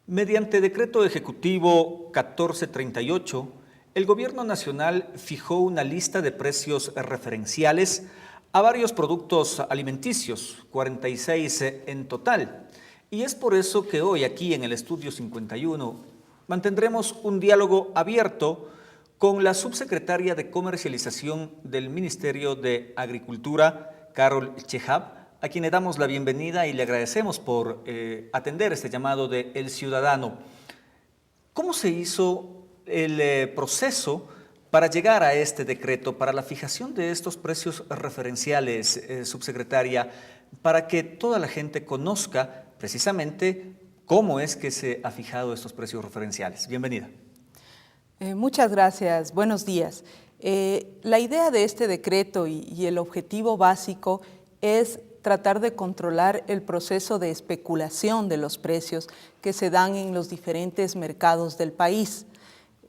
Mediante decreto ejecutivo 1438, el Gobierno Nacional fijó una lista de precios referenciales a varios productos alimenticios, 46 en total. Y es por eso que hoy aquí en el Estudio 51 mantendremos un diálogo abierto con la subsecretaria de Comercialización del Ministerio de Agricultura, Carol Chejab, a quien le damos la bienvenida y le agradecemos por atender este llamado de El Ciudadano. ¿Cómo se hizo el proceso para llegar a este decreto, para la fijación de estos precios referenciales, subsecretaria, para que toda la gente conozca precisamente cómo es que se ha fijado estos precios referenciales? Bienvenida. Muchas gracias. Buenos días. La idea de este decreto y el objetivo básico es tratar de controlar el proceso de especulación de los precios que se dan en los diferentes mercados del país.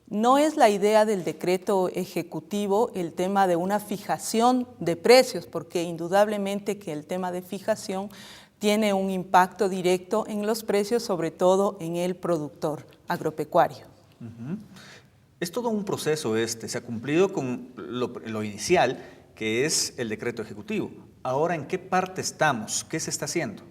No es la idea del decreto ejecutivo el tema de una fijación de precios, porque indudablemente que el tema de fijación tiene un impacto directo en los precios, sobre todo en el productor agropecuario. Es todo un proceso se ha cumplido con lo inicial, que es el decreto ejecutivo. Ahora, ¿en qué parte estamos? ¿Qué se está haciendo?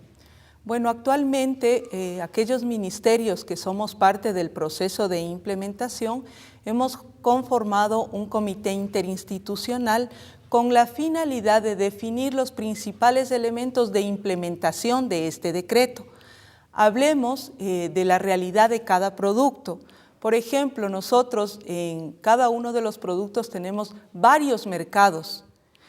Bueno, actualmente aquellos ministerios que somos parte del proceso de implementación hemos conformado un comité interinstitucional con la finalidad de definir los principales elementos de implementación de este decreto. Hablemos de la realidad de cada producto. Por ejemplo, nosotros en cada uno de los productos tenemos varios mercados.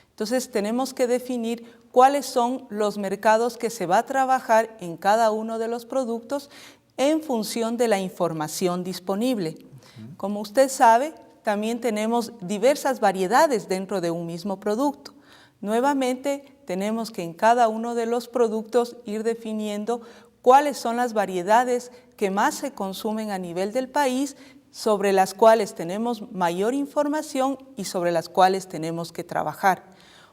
Entonces tenemos que definir cuáles son los mercados que se va a trabajar en cada uno de los productos en función de la información disponible. Como usted sabe, también tenemos diversas variedades dentro de un mismo producto. Nuevamente, tenemos que en cada uno de los productos ir definiendo cuáles son las variedades que más se consumen a nivel del país, sobre las cuales tenemos mayor información y sobre las cuales tenemos que trabajar.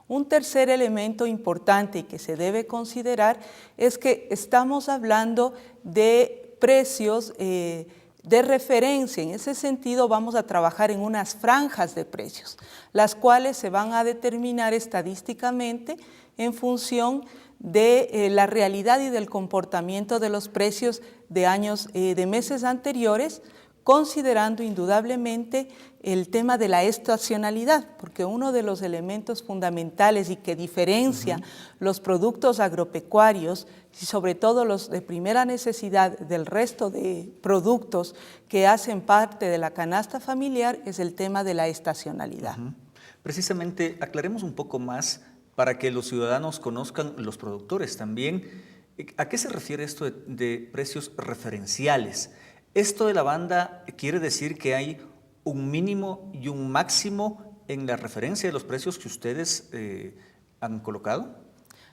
Un tercer elemento importante y que se debe considerar es que estamos hablando de precios de referencia. En ese sentido vamos a trabajar en unas franjas de precios, las cuales se van a determinar estadísticamente en función de la realidad y del comportamiento de los precios de meses anteriores, considerando indudablemente el tema de la estacionalidad, porque uno de los elementos fundamentales y que diferencia los productos agropecuarios y sobre todo los de primera necesidad del resto de productos que hacen parte de la canasta familiar es el tema de la estacionalidad. Precisamente, aclaremos un poco más para que los ciudadanos conozcan, los productores también, ¿a qué se refiere esto de precios referenciales? Esto de la banda quiere decir que hay un mínimo y un máximo en la referencia de los precios que ustedes han colocado.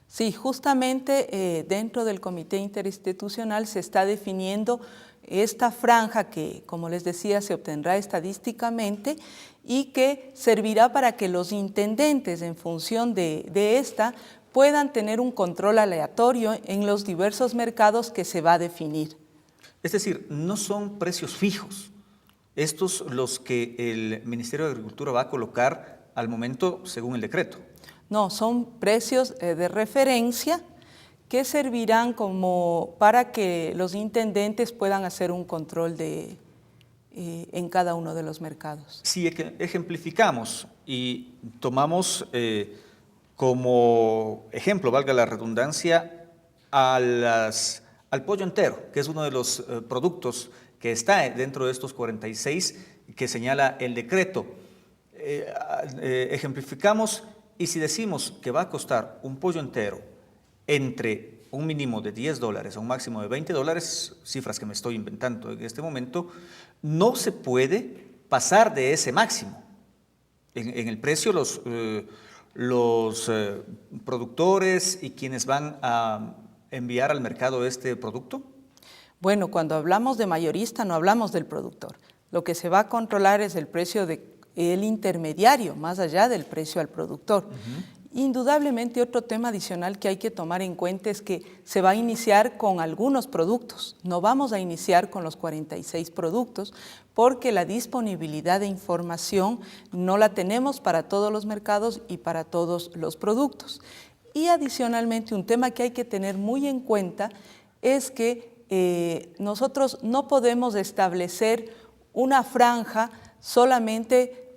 Sí, justamente dentro del comité interinstitucional se está definiendo esta franja que, como les decía, se obtendrá estadísticamente y que servirá para que los intendentes, en función de esta, puedan tener un control aleatorio en los diversos mercados que se va a definir. Es decir, no son precios fijos, estos los que el Ministerio de Agricultura va a colocar al momento según el decreto. No, son precios de referencia que servirán como para que los intendentes puedan hacer un control en cada uno de los mercados. Si ejemplificamos y tomamos como ejemplo, valga la redundancia, al pollo entero, que es uno de los productos que está dentro de estos 46 que señala el decreto. Ejemplificamos y si decimos que va a costar un pollo entero entre un mínimo de $10 a un máximo de $20, cifras que me estoy inventando en este momento, no se puede pasar de ese máximo. En el precio los productores y quienes van a enviar al mercado este producto? Bueno, cuando hablamos de mayorista no hablamos del productor. Lo que se va a controlar es el precio del intermediario, más allá del precio al productor. Indudablemente otro tema adicional que hay que tomar en cuenta es que se va a iniciar con algunos productos, no vamos a iniciar con los 46 productos porque la disponibilidad de información no la tenemos para todos los mercados y para todos los productos. Y adicionalmente un tema que hay que tener muy en cuenta es que nosotros no podemos establecer una franja solamente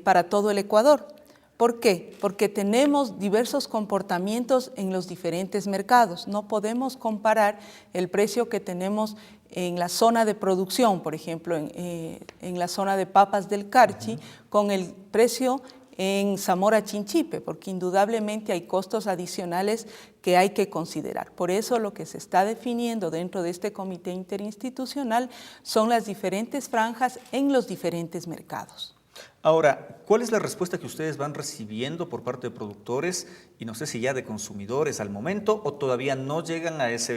para todo el Ecuador. ¿Por qué? Porque tenemos diversos comportamientos en los diferentes mercados. No podemos comparar el precio que tenemos en la zona de producción, por ejemplo, en la zona de papas del Carchi, con el precio en Zamora Chinchipe, porque indudablemente hay costos adicionales que hay que considerar. Por eso lo que se está definiendo dentro de este comité interinstitucional son las diferentes franjas en los diferentes mercados. Ahora, ¿cuál es la respuesta que ustedes van recibiendo por parte de productores y no sé si ya de consumidores al momento o todavía no llegan a esa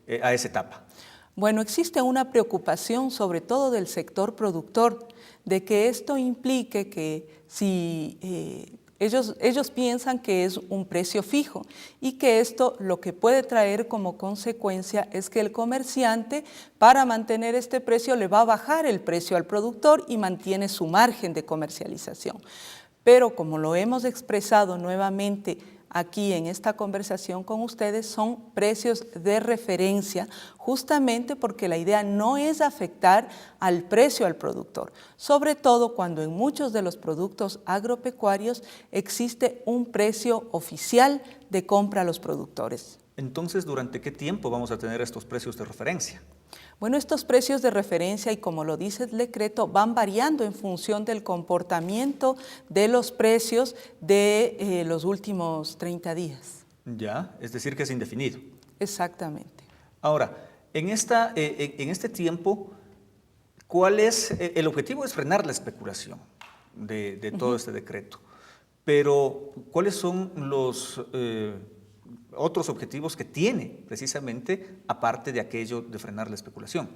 etapa? Bueno, existe una preocupación sobre todo del sector productor de que esto implique que si ellos piensan que es un precio fijo y que esto lo que puede traer como consecuencia es que el comerciante para mantener este precio le va a bajar el precio al productor y mantiene su margen de comercialización. Pero como lo hemos expresado nuevamente aquí en esta conversación con ustedes, son precios de referencia, justamente porque la idea no es afectar al precio al productor, sobre todo cuando en muchos de los productos agropecuarios existe un precio oficial de compra a los productores. Entonces, ¿durante qué tiempo vamos a tener estos precios de referencia? Bueno, estos precios de referencia, y como lo dice el decreto, van variando en función del comportamiento de los precios de los últimos 30 días. Ya, es decir que es indefinido. Exactamente. Ahora, en este tiempo, ¿cuál es el objetivo? Es frenar la especulación de todo este decreto. Pero, ¿cuáles son los otros objetivos que tiene precisamente, aparte de aquello de frenar la especulación?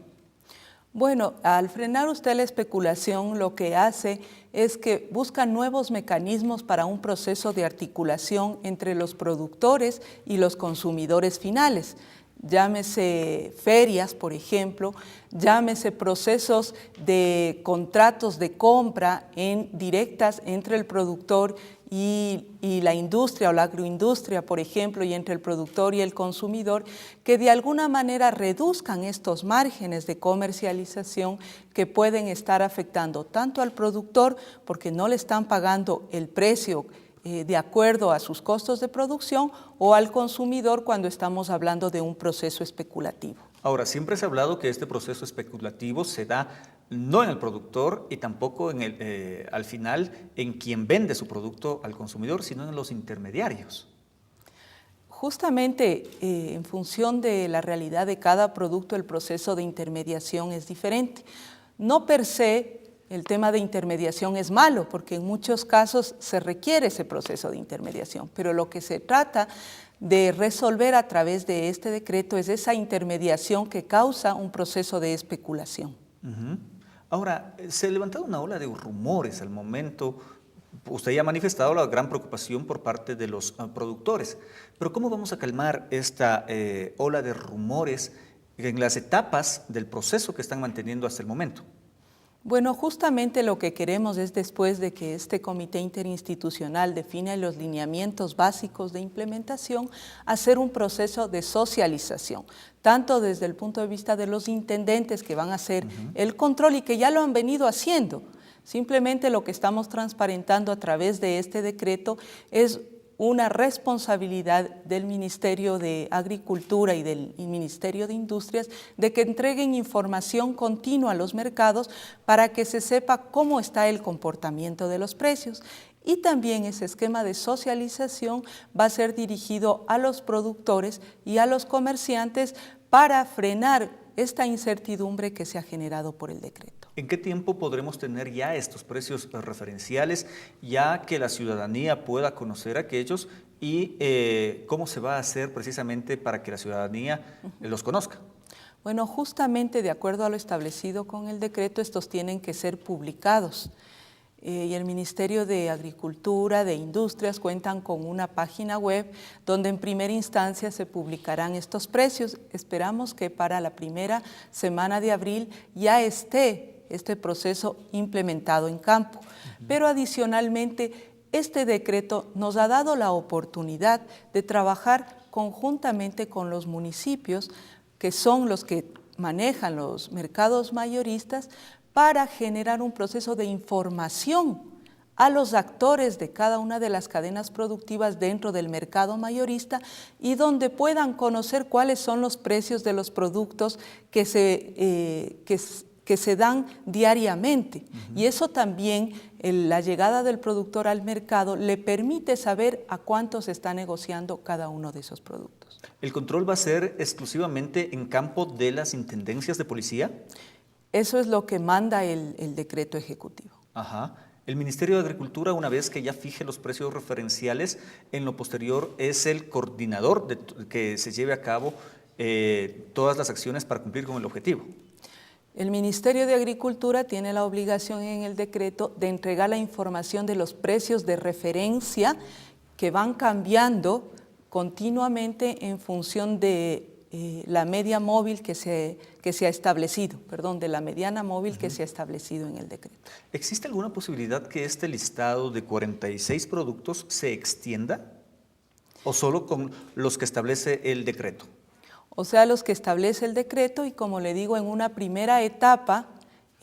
Bueno, al frenar usted la especulación, lo que hace es que busca nuevos mecanismos para un proceso de articulación entre los productores y los consumidores finales. Llámese ferias, por ejemplo, llámese procesos de contratos de compra directas entre el productor y la industria o la agroindustria, por ejemplo, y entre el productor y el consumidor, que de alguna manera reduzcan estos márgenes de comercialización que pueden estar afectando tanto al productor porque no le están pagando el precio de acuerdo a sus costos de producción o al consumidor cuando estamos hablando de un proceso especulativo. Ahora, siempre se ha hablado que este proceso especulativo se da no en el productor y tampoco al final en quien vende su producto al consumidor, sino en los intermediarios. Justamente en función de la realidad de cada producto, el proceso de intermediación es diferente. No per se el tema de intermediación es malo, porque en muchos casos se requiere ese proceso de intermediación, pero lo que se trata de resolver a través de este decreto es esa intermediación que causa un proceso de especulación. Ahora, se ha levantado una ola de rumores al momento. Usted ya ha manifestado la gran preocupación por parte de los productores, pero ¿cómo vamos a calmar esta ola de rumores en las etapas del proceso que están manteniendo hasta el momento? Bueno, justamente lo que queremos es, después de que este comité interinstitucional define los lineamientos básicos de implementación, hacer un proceso de socialización, tanto desde el punto de vista de los intendentes que van a hacer el control y que ya lo han venido haciendo. Simplemente lo que estamos transparentando a través de este decreto es una responsabilidad del Ministerio de Agricultura y del Ministerio de Industrias de que entreguen información continua a los mercados para que se sepa cómo está el comportamiento de los precios. Y también ese esquema de socialización va a ser dirigido a los productores y a los comerciantes para frenar esta incertidumbre que se ha generado por el decreto. ¿En qué tiempo podremos tener ya estos precios referenciales, ya que la ciudadanía pueda conocer aquellos y cómo se va a hacer precisamente para que la ciudadanía los conozca? Bueno, justamente de acuerdo a lo establecido con el decreto, estos tienen que ser publicados. y el Ministerio de Agricultura, de Industrias, cuentan con una página web donde en primera instancia se publicarán estos precios. Esperamos que para la primera semana de abril ya esté este proceso implementado en campo. Pero adicionalmente, este decreto nos ha dado la oportunidad de trabajar conjuntamente con los municipios, que son los que manejan los mercados mayoristas, para generar un proceso de información a los actores de cada una de las cadenas productivas dentro del mercado mayorista y donde puedan conocer cuáles son los precios de los productos que se dan diariamente. Y eso también, la llegada del productor al mercado le permite saber a cuánto se está negociando cada uno de esos productos. ¿El control va a ser exclusivamente en campo de las intendencias de policía? Eso es lo que manda el decreto ejecutivo. Ajá. El Ministerio de Agricultura, una vez que ya fije los precios referenciales, en lo posterior es el coordinador que se lleve a cabo todas las acciones para cumplir con el objetivo. El Ministerio de Agricultura tiene la obligación en el decreto de entregar la información de los precios de referencia que van cambiando continuamente en función de la media móvil que se ha establecido, de la mediana móvil que se ha establecido en el decreto. ¿Existe alguna posibilidad que este listado de 46 productos se extienda o solo con los que establece el decreto? O sea, los que establece el decreto, y como le digo, en una primera etapa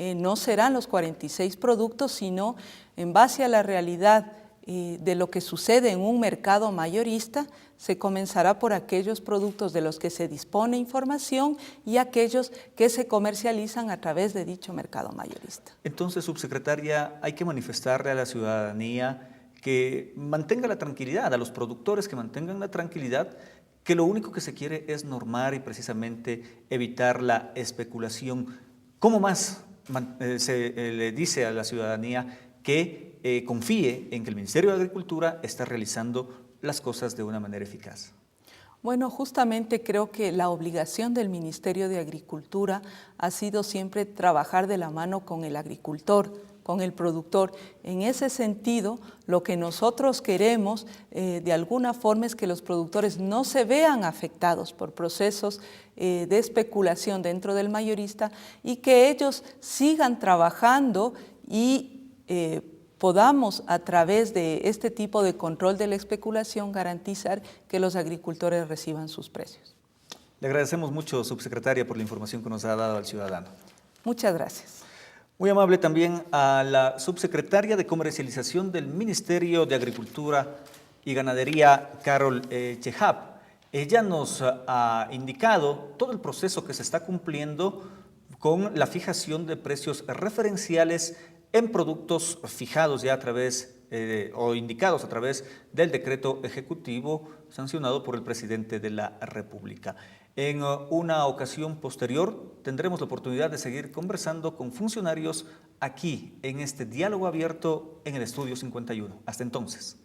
no serán los 46 productos, sino en base a la realidad de lo que sucede en un mercado mayorista, se comenzará por aquellos productos de los que se dispone información y aquellos que se comercializan a través de dicho mercado mayorista. Entonces, subsecretaria, hay que manifestarle a la ciudadanía que mantenga la tranquilidad, a los productores que mantengan la tranquilidad, que lo único que se quiere es normar y precisamente evitar la especulación. ¿Cómo más se le dice a la ciudadanía que confíe en que el Ministerio de Agricultura está realizando las cosas de una manera eficaz? Bueno, justamente creo que la obligación del Ministerio de Agricultura ha sido siempre trabajar de la mano con el agricultor, con el productor. En ese sentido, lo que nosotros queremos de alguna forma es que los productores no se vean afectados por procesos de especulación dentro del mayorista y que ellos sigan trabajando y podamos, a través de este tipo de control de la especulación, garantizar que los agricultores reciban sus precios. Le agradecemos mucho, subsecretaria, por la información que nos ha dado al ciudadano. Muchas gracias. Muy amable también a la subsecretaria de Comercialización del Ministerio de Agricultura y Ganadería, Carol Chejab. Ella nos ha indicado todo el proceso que se está cumpliendo con la fijación de precios referenciales en productos fijados ya a través o indicados a través del decreto ejecutivo sancionado por el presidente de la República. En una ocasión posterior tendremos la oportunidad de seguir conversando con funcionarios aquí en este diálogo abierto en el Estudio 51. Hasta entonces.